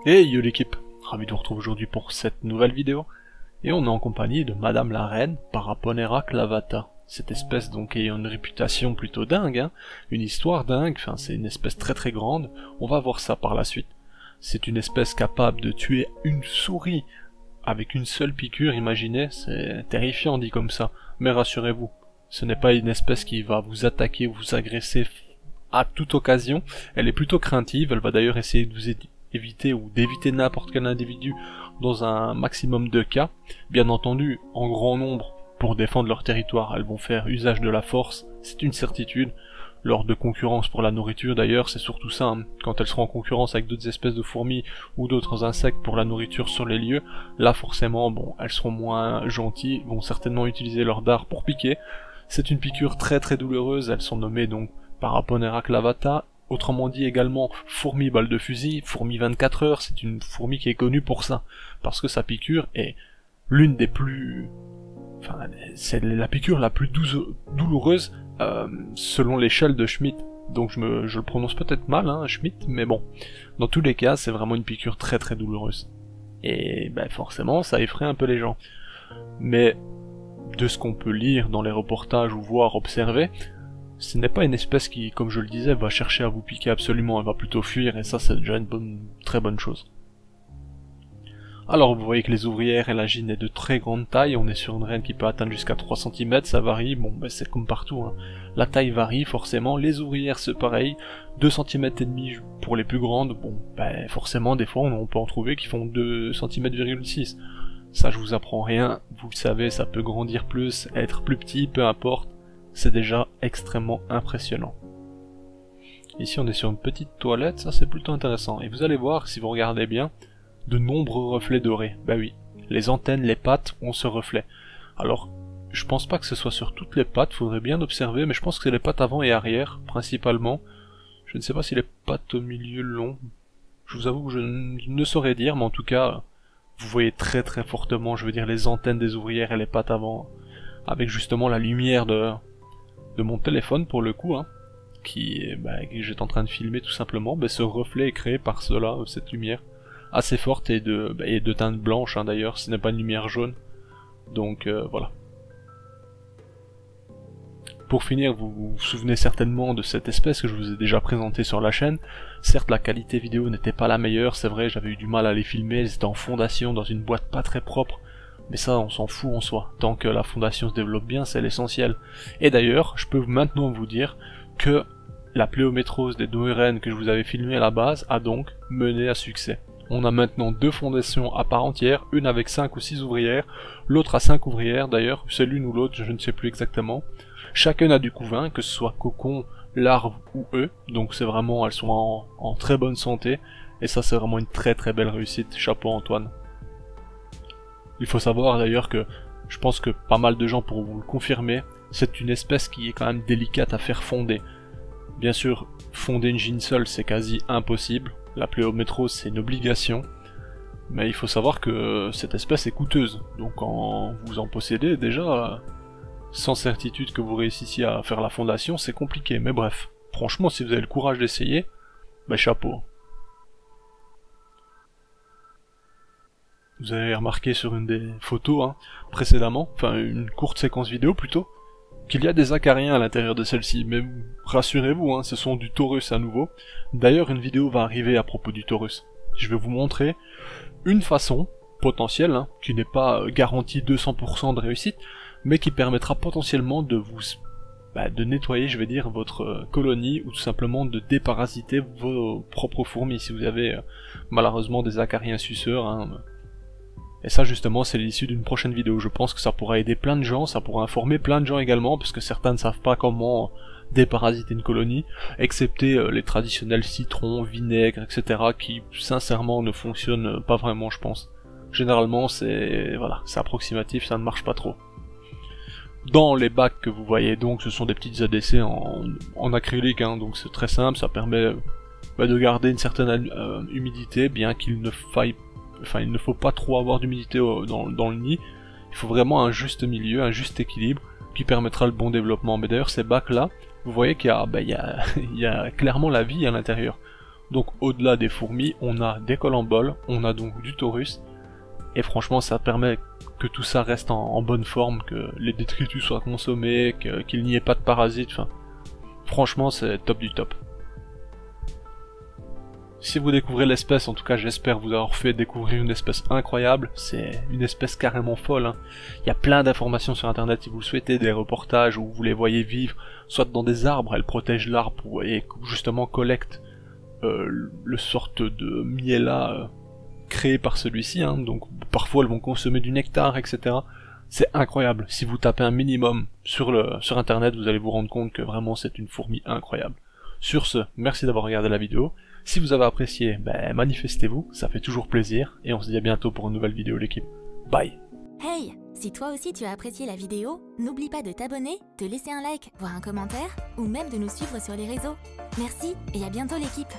Hey yo l'équipe, ravi de vous retrouver aujourd'hui pour cette nouvelle vidéo, et on est en compagnie de Madame la Reine Paraponera clavata. Cette espèce donc ayant une réputation plutôt dingue, hein, une histoire dingue, enfin c'est une espèce très grande, on va voir ça par la suite. C'est une espèce capable de tuer une souris avec une seule piqûre, imaginez, c'est terrifiant dit comme ça, mais rassurez-vous, ce n'est pas une espèce qui va vous attaquer ou vous agresser à toute occasion, elle est plutôt craintive, elle va d'ailleurs essayer de vous éviter ou d'éviter n'importe quel individu dans un maximum de cas. Bien entendu, en grand nombre, pour défendre leur territoire, elles vont faire usage de la force, c'est une certitude. Lors de concurrence pour la nourriture d'ailleurs, c'est surtout ça, hein. Quand elles seront en concurrence avec d'autres espèces de fourmis ou d'autres insectes pour la nourriture sur les lieux, là forcément, bon, elles seront moins gentilles, vont certainement utiliser leur dard pour piquer. C'est une piqûre très douloureuse, elles sont nommées donc Paraponera clavata, autrement dit également fourmi balle de fusil, fourmi 24 heures, c'est une fourmi qui est connue pour ça, parce que sa piqûre est l'une des plus... Enfin, c'est la piqûre la plus douloureuse selon l'échelle de Schmidt. Donc je le prononce peut-être mal, hein, Schmidt, mais bon. Dans tous les cas, c'est vraiment une piqûre très douloureuse. Et ben forcément, ça effraie un peu les gens. Mais de ce qu'on peut lire dans les reportages ou voir, observer, ce n'est pas une espèce qui, comme je le disais, va chercher à vous piquer absolument, elle va plutôt fuir, et ça c'est déjà une très bonne chose. Alors vous voyez que les ouvrières et la gine est de très grande taille, on est sur une reine qui peut atteindre jusqu'à 3 cm, ça varie, bon ben c'est comme partout, hein. La taille varie forcément, les ouvrières c'est pareil, 2 cm et demi pour les plus grandes, bon ben forcément des fois on peut en trouver qui font 2 cm,6 cm. Ça je vous apprends rien, vous le savez, ça peut grandir plus, être plus petit, peu importe. C'est déjà extrêmement impressionnant. Ici on est sur une petite toilette, ça c'est plutôt intéressant. Et vous allez voir, si vous regardez bien, de nombreux reflets dorés. Bah oui, les antennes, les pattes ont ce reflet. Alors, je pense pas que ce soit sur toutes les pattes, faudrait bien observer, mais je pense que c'est les pattes avant et arrière, principalement. Je ne sais pas si les pattes au milieu long. Je vous avoue que je ne saurais dire, mais en tout cas, vous voyez très fortement, je veux dire, les antennes des ouvrières et les pattes avant, avec justement la lumière de mon téléphone pour le coup, hein, que j'étais en train de filmer tout simplement. Ce reflet est créé par cela, cette lumière assez forte et de teinte blanche, hein, d'ailleurs, ce n'est pas une lumière jaune, donc voilà. Pour finir, vous vous souvenez certainement de cette espèce que je vous ai déjà présentée sur la chaîne. Certes, la qualité vidéo n'était pas la meilleure, c'est vrai, j'avais eu du mal à les filmer, elles étaient en fondation dans une boîte pas très propre, mais ça on s'en fout en soi, tant que la fondation se développe bien, c'est l'essentiel. Et d'ailleurs, je peux maintenant vous dire que la pléométrose des deux reines que je vous avais filmé à la base a donc mené à succès. On a maintenant 2 fondations à part entière, une avec 5 ou 6 ouvrières, l'autre à 5 ouvrières d'ailleurs, c'est l'une ou l'autre, je ne sais plus exactement. Chacune a du couvain, que ce soit cocon, larve ou œuf, donc c'est vraiment, elles sont en très bonne santé, et ça c'est vraiment une très belle réussite, chapeau Antoine. Il faut savoir d'ailleurs que, je pense que pas mal de gens pourront vous le confirmer, c'est une espèce qui est quand même délicate à faire fonder. Bien sûr, fonder une gine seule c'est quasi impossible, la pléométrose c'est une obligation, mais il faut savoir que cette espèce est coûteuse, donc quand vous en possédez déjà, sans certitude que vous réussissiez à faire la fondation, c'est compliqué, mais bref, franchement si vous avez le courage d'essayer, chapeau. Vous avez remarqué sur une des photos, hein, précédemment, enfin une courte séquence vidéo plutôt, qu'il y a des acariens à l'intérieur de celle-ci, mais rassurez-vous, hein, ce sont du taurus à nouveau. D'ailleurs, une vidéo va arriver à propos du taurus. Je vais vous montrer une façon potentielle, hein, qui n'est pas garantie 200% de réussite, mais qui permettra potentiellement de vous de nettoyer, je vais dire, votre colonie, ou tout simplement de déparasiter vos propres fourmis, si vous avez malheureusement des acariens suceurs, hein. Et ça justement c'est l'issue d'une prochaine vidéo, je pense que ça pourra aider plein de gens, ça pourra informer plein de gens également, parce que certains ne savent pas comment déparasiter une colonie, excepté les traditionnels citrons, vinaigres, etc. qui sincèrement ne fonctionnent pas vraiment je pense. Généralement c'est approximatif, ça ne marche pas trop. Dans les bacs que vous voyez donc ce sont des petites ADC en acrylique, hein, donc c'est très simple, ça permet de garder une certaine humidité, bien qu'il ne faille il ne faut pas trop avoir d'humidité dans le nid, il faut vraiment un juste milieu, un juste équilibre qui permettra le bon développement. Mais d'ailleurs ces bacs là, vous voyez qu'il y a clairement la vie à l'intérieur. Donc au-delà des fourmis, on a des colamboles, on a donc du taurus, et franchement ça permet que tout ça reste en bonne forme, que les détritus soient consommés, qu'il n'y ait pas de parasites, enfin franchement c'est top du top. Si vous découvrez l'espèce, en tout cas j'espère vous avoir fait découvrir une espèce incroyable, c'est une espèce carrément folle, hein. Il y a plein d'informations sur internet si vous le souhaitez, des reportages où vous les voyez vivre, soit dans des arbres, elles protègent l'arbre et justement collectent le sorte de miela créé par celui-ci, hein. Donc parfois elles vont consommer du nectar, etc. C'est incroyable, si vous tapez un minimum sur internet, vous allez vous rendre compte que vraiment c'est une fourmi incroyable. Sur ce, merci d'avoir regardé la vidéo. Si vous avez apprécié, manifestez-vous, ça fait toujours plaisir, et on se dit à bientôt pour une nouvelle vidéo l'équipe. Bye. Hey, si toi aussi tu as apprécié la vidéo, n'oublie pas de t'abonner, de laisser un like, voire un commentaire, ou même de nous suivre sur les réseaux. Merci et à bientôt l'équipe.